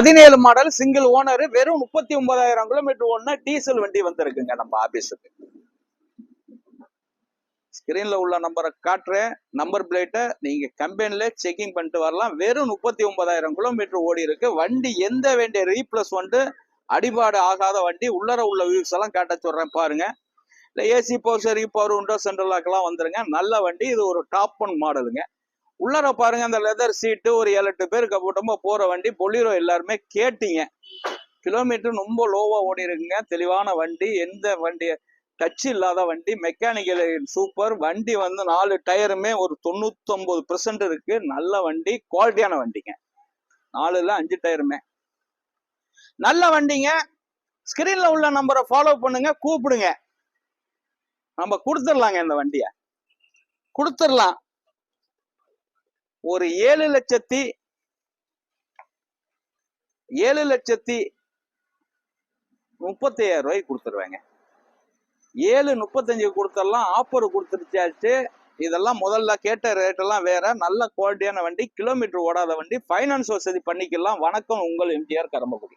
17 model single owner, வெறும் 39,000 kilometre ஓடுன diesel வண்டி வந்திருக்குங்க நம்ம ஆபீஸுக்கு. ஸ்கிரீன்ல உள்ள நம்பரை காட்டுறேன், நம்பர் பிளேட்டை நீங்க கம்பெனில செக்கிங் பண்ணிட்டு வரலாம். வெறும் 39,000 கிலோமீட்டர் ஓடி இருக்கு வண்டி. எந்த வேண்டிய ரீப்ளஸ் வந்து அடிபாடு ஆகாத வண்டி. உள்ளர உள்ள வியூஸ் எல்லாம் காட்ட சொல்றேன் பாருங்க. இல்லை ஏசி பவர், சரி பவர், விண்டோ சென்ட்ரல் லாக்கெல்லாம் வந்துருங்க. நல்ல வண்டி. இது ஒரு டாப் 1 மாடலுங்க. உள்ளர பாருங்க, அந்த லெதர் சீட்டு, ஒரு 7-8 பேருக்கு கூட்டமா போற வண்டி. பொலிரோ எல்லாருமே கேட்டீங்க. கிலோமீட்டர் ரொம்ப லோவா ஓடி இருக்குங்க. தெளிவான வண்டி. எந்த வண்டி டச் இல்லாத வண்டி. மெக்கானிக்கல் சூப்பர் வண்டி. வந்து 4 டயருமே ஒரு 99% இருக்கு. நல்ல வண்டி, குவாலிட்டியான வண்டிங்க. 4ல 5 டயருமே நல்ல வண்டிங்க. ஸ்கிரீன்ல உள்ள நம்பரை ஃபாலோ பண்ணுங்க, கூப்பிடுங்க. நம்ம கொடுத்துடலாங்க. இந்த வண்டியை கொடுத்துடலாம். ஒரு 7,30,000 ரூபாய்க்கு கொடுத்துருவாங்க. 7,35 கொடுத்துடலாம். ஆஃபர் கொடுத்துருச்சாச்சு. இதெல்லாம் முதல்ல கேட்ட ரேட் எல்லாம் வேற. நல்ல குவாலிட்டியான வண்டி, கிலோமீட்டர் ஓடாத வண்டி, பைனான்ஸ் வசதி பண்ணிக்கலாம். வணக்கம், உங்கள் எம்ஜிஆர் கரம்பக்குடி.